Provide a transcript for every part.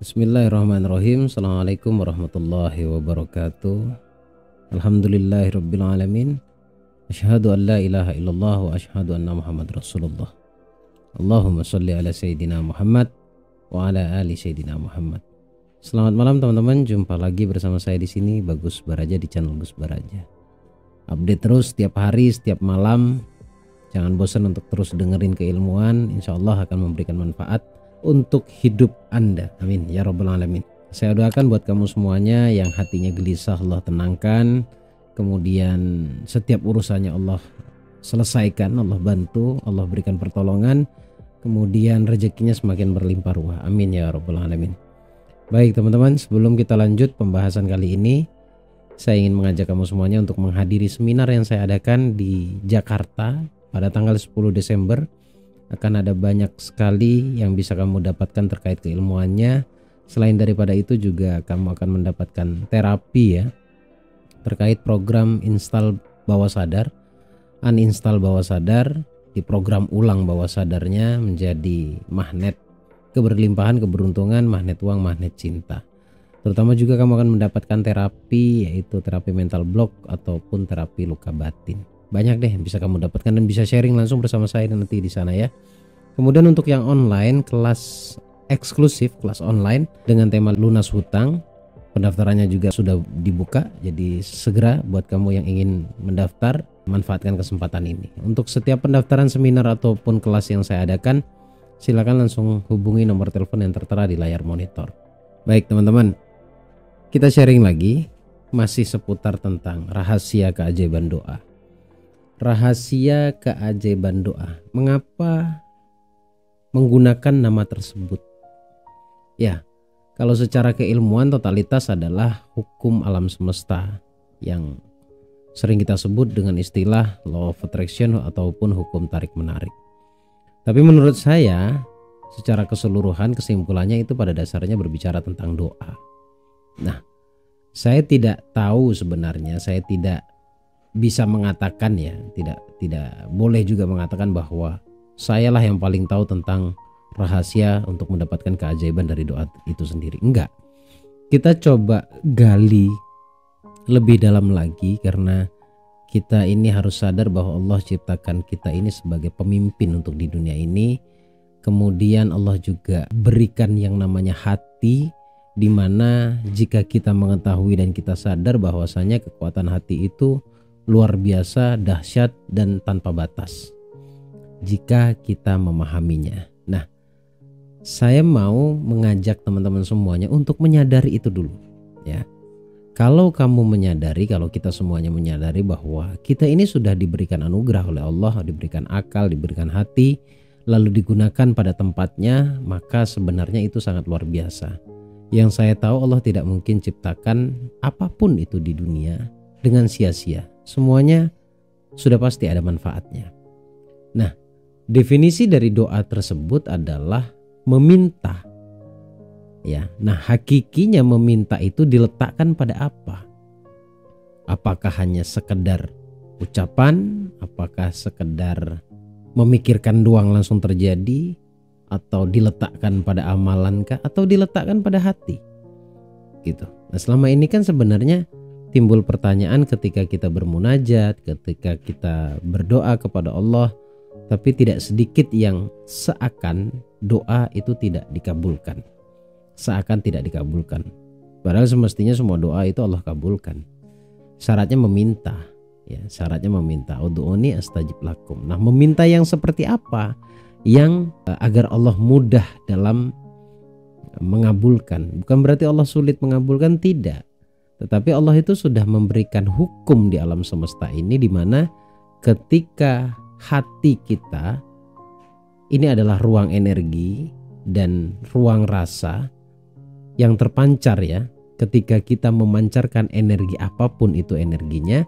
Bismillahirrahmanirrahim. Assalamualaikum warahmatullahi wabarakatuh. Alhamdulillahirabbil alamin. Asyhadu an la ilaha illallah wa asyhadu anna Muhammad Rasulullah. Allahumma shalli ala sayyidina Muhammad wa ala ali sayyidina Muhammad. Selamat malam teman-teman, jumpa lagi bersama saya di sini Bagus Baraja di channel Gus Baraja. Update terus setiap hari, setiap malam. Jangan bosan untuk terus dengerin keilmuan, insyaallah akan memberikan manfaat untuk hidup Anda. Amin ya rabbal alamin. Saya doakan buat kamu semuanya yang hatinya gelisah Allah tenangkan, kemudian setiap urusannya Allah selesaikan, Allah bantu, Allah berikan pertolongan, kemudian rezekinya semakin berlimpah ruah. Amin ya rabbal alamin. Baik teman-teman, sebelum kita lanjut pembahasan kali ini, saya ingin mengajak kamu semuanya untuk menghadiri seminar yang saya adakan di Jakarta pada tanggal 10 Desember. Akan ada banyak sekali yang bisa kamu dapatkan terkait keilmuannya. Selain daripada itu juga kamu akan mendapatkan terapi ya, terkait program install bawah sadar, uninstall bawah sadar, di program ulang bawah sadarnya menjadi magnet keberlimpahan, keberuntungan, magnet uang, magnet cinta. Terutama juga kamu akan mendapatkan terapi, yaitu terapi mental block ataupun terapi luka batin. Banyak deh yang bisa kamu dapatkan dan bisa sharing langsung bersama saya nanti di sana ya. Kemudian untuk yang online, kelas eksklusif, kelas online dengan tema lunas hutang, pendaftarannya juga sudah dibuka. Jadi segera buat kamu yang ingin mendaftar, manfaatkan kesempatan ini. Untuk setiap pendaftaran seminar ataupun kelas yang saya adakan, silakan langsung hubungi nomor telepon yang tertera di layar monitor. Baik teman-teman, kita sharing lagi masih seputar tentang rahasia keajaiban doa. Rahasia keajaiban doa. Mengapa menggunakan nama tersebut? Ya, kalau secara keilmuan totalitas adalah hukum alam semesta yang sering kita sebut dengan istilah law of attraction ataupun hukum tarik menarik. Tapi menurut saya secara keseluruhan kesimpulannya itu pada dasarnya berbicara tentang doa. Nah, saya tidak tahu sebenarnya, saya tidak bisa mengatakan ya, tidak boleh juga mengatakan bahwa sayalah yang paling tahu tentang rahasia untuk mendapatkan keajaiban dari doa itu sendiri. Enggak. Kita coba gali lebih dalam lagi, karena kita ini harus sadar bahwa Allah ciptakan kita ini sebagai pemimpin untuk di dunia ini. Kemudian Allah juga berikan yang namanya hati, di mana jika kita mengetahui dan kita sadar bahwasanya kekuatan hati itu luar biasa, dahsyat dan tanpa batas jika kita memahaminya. Nah, saya mau mengajak teman-teman semuanya untuk menyadari itu dulu ya. Kalau kamu menyadari, kalau kita semuanya menyadari bahwa kita ini sudah diberikan anugerah oleh Allah, diberikan akal, diberikan hati, lalu digunakan pada tempatnya, maka sebenarnya itu sangat luar biasa. Yang saya tahu, Allah tidak mungkin ciptakan apapun itu di dunia dengan sia-sia. Semuanya sudah pasti ada manfaatnya. Nah, definisi dari doa tersebut adalah meminta. Ya, nah hakikinya meminta itu diletakkan pada apa? Apakah hanya sekedar ucapan? Apakah sekedar memikirkan doang langsung terjadi? Atau diletakkan pada amalan kah? Atau diletakkan pada hati? Gitu. Nah, selama ini kan sebenarnya timbul pertanyaan ketika kita bermunajat, ketika kita berdoa kepada Allah, tapi tidak sedikit yang seakan doa itu tidak dikabulkan. Seakan tidak dikabulkan. Padahal semestinya semua doa itu Allah kabulkan. Syaratnya meminta, ya, syaratnya meminta. Ud'uni astajib lakum. Nah, meminta yang seperti apa yang agar Allah mudah dalam mengabulkan? Bukan berarti Allah sulit mengabulkan, tidak. Tetapi Allah itu sudah memberikan hukum di alam semesta ini, di mana ketika hati kita ini adalah ruang energi dan ruang rasa yang terpancar ya. Ketika kita memancarkan energi apapun itu energinya,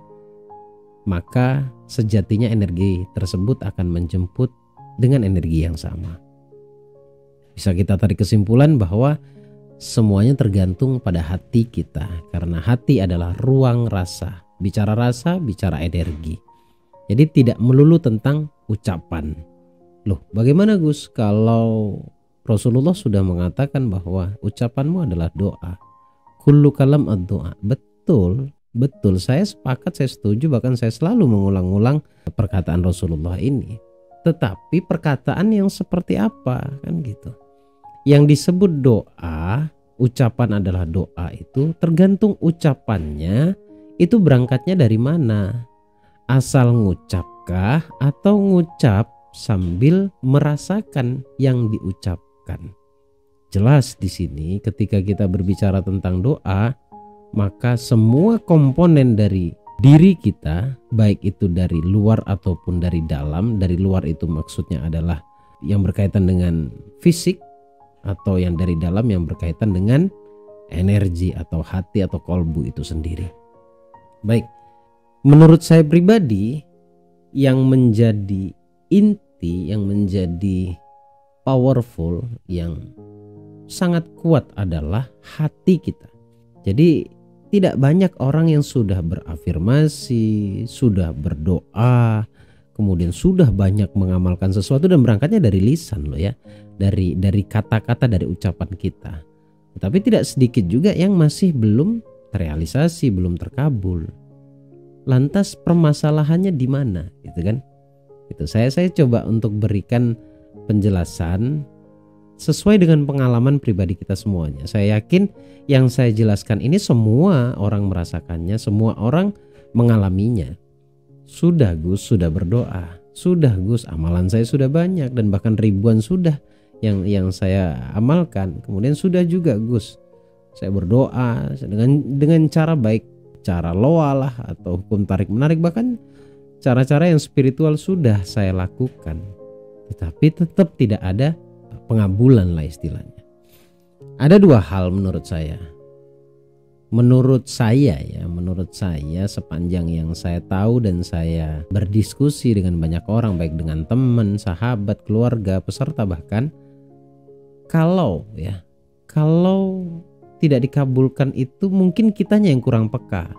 maka sejatinya energi tersebut akan menjemput dengan energi yang sama. Bisa kita tarik kesimpulan bahwa semuanya tergantung pada hati kita, karena hati adalah ruang rasa. Bicara rasa, bicara energi. Jadi tidak melulu tentang ucapan. Loh, bagaimana Gus kalau Rasulullah sudah mengatakan bahwa ucapanmu adalah doa. Kullu kalam ad-doa. Betul, betul. Saya sepakat, saya setuju, bahkan saya selalu mengulang-ulang perkataan Rasulullah ini. Tetapi perkataan yang seperti apa, kan gitu. Yang disebut doa, ucapan adalah doa itu tergantung ucapannya itu berangkatnya dari mana. Asal ngucapkah atau ngucap sambil merasakan yang diucapkan. Jelas di sini ketika kita berbicara tentang doa, maka semua komponen dari diri kita, baik itu dari luar ataupun dari dalam. Dari luar itu maksudnya adalah yang berkaitan dengan fisik, atau yang dari dalam yang berkaitan dengan energi atau hati atau kolbu itu sendiri. Baik, menurut saya pribadi yang menjadi inti, yang menjadi powerful, yang sangat kuat adalah hati kita. Jadi tidak banyak orang yang sudah berafirmasi, sudah berdoa, kemudian sudah banyak mengamalkan sesuatu dan berangkatnya dari lisan loh ya, dari kata-kata, dari ucapan kita. Tetapi tidak sedikit juga yang masih belum terrealisasi, belum terkabul. Lantas permasalahannya di mana, gitu kan? Itu saya coba untuk berikan penjelasan sesuai dengan pengalaman pribadi kita semuanya. Saya yakin yang saya jelaskan ini semua orang merasakannya, semua orang mengalaminya. Sudah Gus, sudah berdoa. Sudah Gus, amalan saya sudah banyak dan bahkan ribuan sudah yang saya amalkan. Kemudian sudah juga Gus, saya berdoa dengan cara baik, cara loa lah atau hukum tarik menarik, bahkan cara-cara yang spiritual sudah saya lakukan. Tetapi tetap tidak ada pengabulan lah istilahnya. Ada dua hal menurut saya. Menurut saya sepanjang yang saya tahu dan saya berdiskusi dengan banyak orang, baik dengan teman, sahabat, keluarga, peserta bahkan, kalau tidak dikabulkan itu mungkin kitanya yang kurang peka.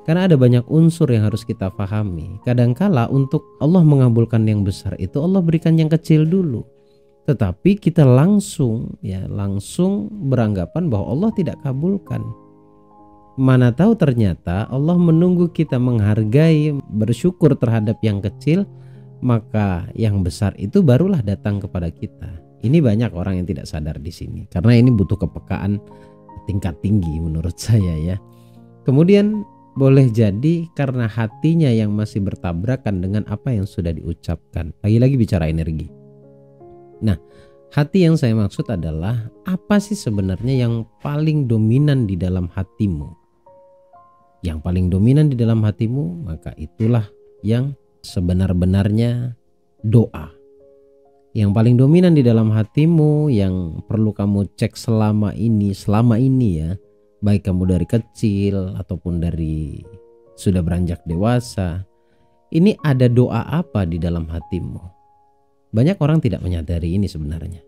Karena ada banyak unsur yang harus kita pahami. Kadangkala untuk Allah mengabulkan yang besar itu Allah berikan yang kecil dulu. Tetapi kita langsung beranggapan bahwa Allah tidak kabulkan. Mana tahu ternyata Allah menunggu kita menghargai, bersyukur terhadap yang kecil, maka yang besar itu barulah datang kepada kita. Ini banyak orang yang tidak sadar di sini, karena ini butuh kepekaan tingkat tinggi menurut saya ya. Kemudian boleh jadi karena hatinya yang masih bertabrakan dengan apa yang sudah diucapkan. Lagi-lagi bicara energi. Nah, hati yang saya maksud adalah apa sih sebenarnya yang paling dominan di dalam hatimu? Yang paling dominan di dalam hatimu, maka itulah yang sebenar-benarnya doa. Yang paling dominan di dalam hatimu, yang perlu kamu cek selama ini ya, baik kamu dari kecil ataupun dari sudah beranjak dewasa, ini ada doa apa di dalam hatimu? Banyak orang tidak menyadari ini sebenarnya.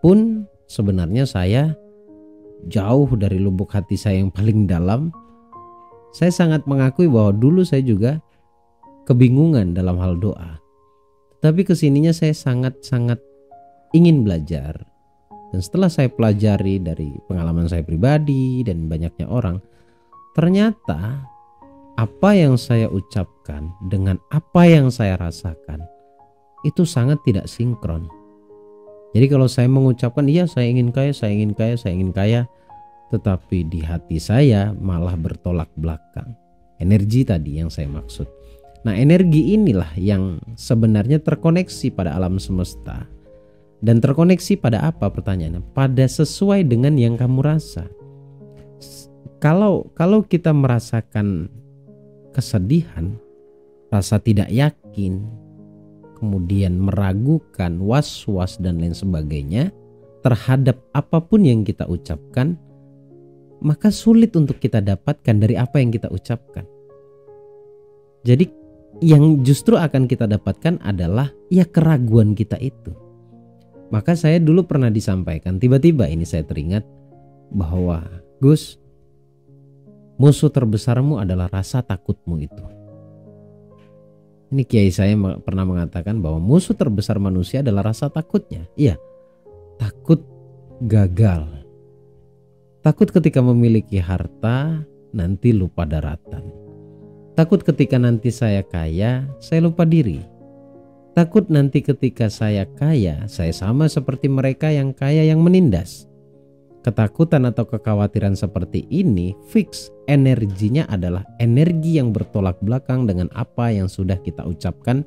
Pun sebenarnya saya jauh dari lubuk hati saya yang paling dalam, saya sangat mengakui bahwa dulu saya juga kebingungan dalam hal doa. Tapi kesininya saya sangat ingin belajar. Dan setelah saya pelajari dari pengalaman saya pribadi dan banyaknya orang, ternyata apa yang saya ucapkan dengan apa yang saya rasakan itu sangat tidak sinkron. Jadi kalau saya mengucapkan iya saya ingin kaya, tetapi di hati saya malah bertolak belakang. Energi tadi yang saya maksud. Nah, energi inilah yang sebenarnya terkoneksi pada alam semesta. Dan terkoneksi pada apa pertanyaannya? Pada sesuai dengan yang kamu rasa. Kalau kita merasakan kesedihan, rasa tidak yakin, kemudian meragukan, was-was dan lain sebagainya terhadap apapun yang kita ucapkan, maka sulit untuk kita dapatkan dari apa yang kita ucapkan. Jadi yang justru akan kita dapatkan adalah ya keraguan kita itu. Maka saya dulu pernah disampaikan, tiba-tiba ini saya teringat bahwa Gus, musuh terbesarmu adalah rasa takutmu itu. Ini kiai saya pernah mengatakan bahwa musuh terbesar manusia adalah rasa takutnya. Iya, takut gagal, takut ketika memiliki harta nanti lupa daratan, takut ketika nanti saya kaya saya lupa diri, takut nanti ketika saya kaya saya sama seperti mereka yang kaya yang menindas. Ketakutan atau kekhawatiran seperti ini fix energinya adalah energi yang bertolak belakang dengan apa yang sudah kita ucapkan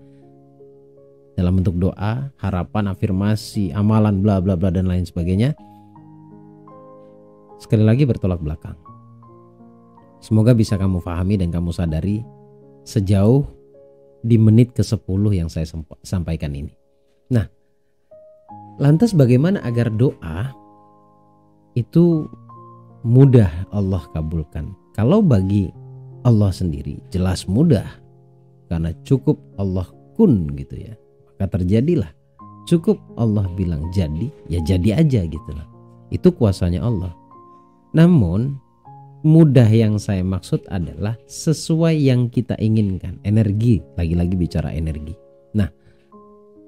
dalam bentuk doa, harapan, afirmasi, amalan, bla bla bla dan lain sebagainya. Sekali lagi bertolak belakang. Semoga bisa kamu pahami dan kamu sadari sejauh di menit ke-10 yang saya sampaikan ini. Nah, lantas bagaimana agar doa itu mudah Allah kabulkan? Kalau bagi Allah sendiri jelas mudah, karena cukup Allah kun gitu ya, maka terjadilah. Cukup Allah bilang jadi, ya jadi aja gitu lah. Itu kuasanya Allah. Namun mudah yang saya maksud adalah sesuai yang kita inginkan. Energi, lagi-lagi bicara energi. Nah,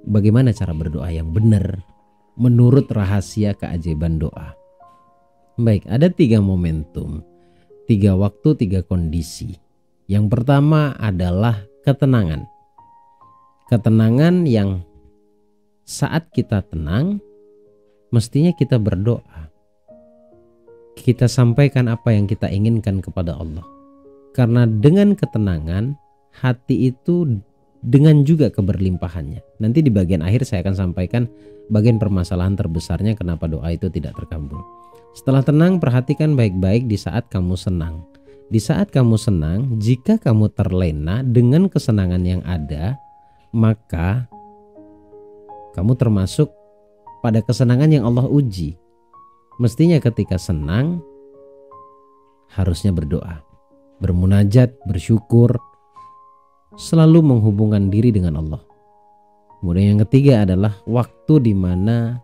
bagaimana cara berdoa yang benar menurut rahasia keajaiban doa? Baik, ada 3 momentum, 3 waktu, 3 kondisi. Yang pertama adalah ketenangan. Ketenangan yang saat kita tenang, mestinya kita berdoa. Kita sampaikan apa yang kita inginkan kepada Allah. Karena dengan ketenangan, hati itu dengan juga keberlimpahannya. Nanti di bagian akhir saya akan sampaikan bagian permasalahan terbesarnya kenapa doa itu tidak terkabul. Setelah tenang, perhatikan baik-baik di saat kamu senang. Di saat kamu senang, jika kamu terlena dengan kesenangan yang ada, maka kamu termasuk pada kesenangan yang Allah uji. Mestinya ketika senang, harusnya berdoa, bermunajat, bersyukur, selalu menghubungkan diri dengan Allah. Kemudian yang ketiga adalah waktu di mana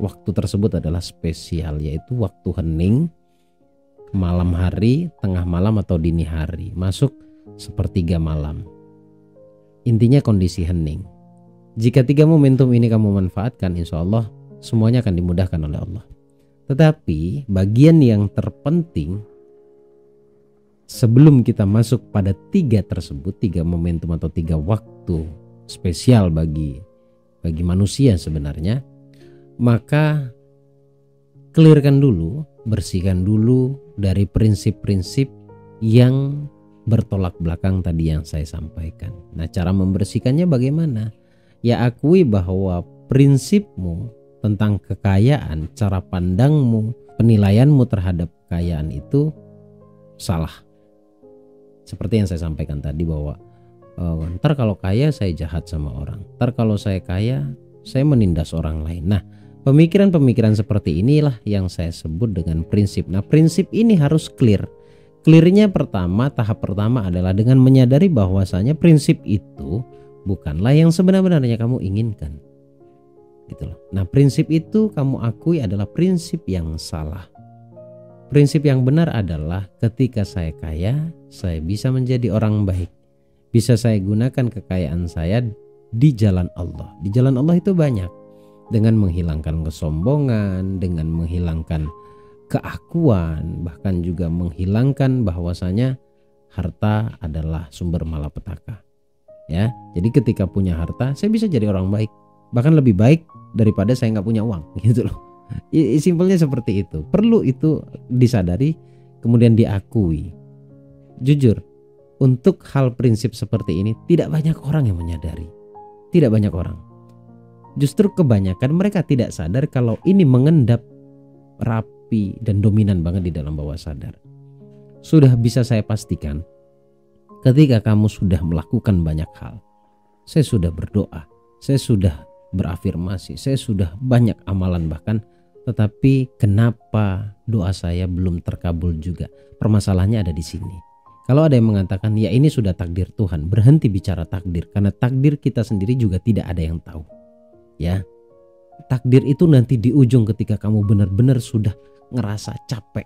waktu tersebut adalah spesial, yaitu waktu hening, malam hari, tengah malam atau dini hari, masuk sepertiga malam. Intinya kondisi hening. Jika 3 momentum ini kamu manfaatkan, insya Allah semuanya akan dimudahkan oleh Allah. Tetapi bagian yang terpenting sebelum kita masuk pada 3 tersebut, 3 momentum atau 3 waktu spesial bagi manusia sebenarnya, maka clearkan dulu, bersihkan dulu dari prinsip-prinsip yang bertolak belakang tadi yang saya sampaikan. Nah, cara membersihkannya bagaimana? Ya, akui bahwa prinsipmu tentang kekayaan, cara pandangmu, penilaianmu terhadap kekayaan itu salah. Seperti yang saya sampaikan tadi bahwa ntar kalau kaya saya jahat sama orang, ntar kalau saya kaya saya menindas orang lain. Nah, pemikiran-pemikiran seperti inilah yang saya sebut dengan prinsip. Nah, prinsip ini harus clear. Clearnya pertama, tahap pertama adalah dengan menyadari bahwasanya prinsip itu bukanlah yang sebenar-benarnya kamu inginkan. Gitu loh. Nah, prinsip itu kamu akui adalah prinsip yang salah. Prinsip yang benar adalah ketika saya kaya, saya bisa menjadi orang baik. Bisa saya gunakan kekayaan saya di jalan Allah. Di jalan Allah itu banyak. Dengan menghilangkan kesombongan, dengan menghilangkan keakuan, bahkan juga menghilangkan bahwasanya harta adalah sumber malapetaka. Ya, jadi ketika punya harta, saya bisa jadi orang baik, bahkan lebih baik daripada saya nggak punya uang, gitu loh. Simpelnya seperti itu. Perlu itu disadari, kemudian diakui. Jujur, untuk hal prinsip seperti ini tidak banyak orang yang menyadari, tidak banyak orang. Justru kebanyakan mereka tidak sadar kalau ini mengendap rapi dan dominan banget di dalam bawah sadar. Sudah bisa saya pastikan, ketika kamu sudah melakukan banyak hal, saya sudah berdoa, saya sudah berafirmasi, saya sudah banyak amalan bahkan, tetapi kenapa doa saya belum terkabul juga? Permasalahannya ada di sini. Kalau ada yang mengatakan ya ini sudah takdir Tuhan, berhenti bicara takdir, karena takdir kita sendiri juga tidak ada yang tahu. Ya, takdir itu nanti di ujung ketika kamu benar-benar sudah ngerasa capek.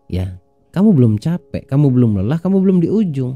Ya, kamu belum capek, kamu belum lelah, kamu belum di ujung.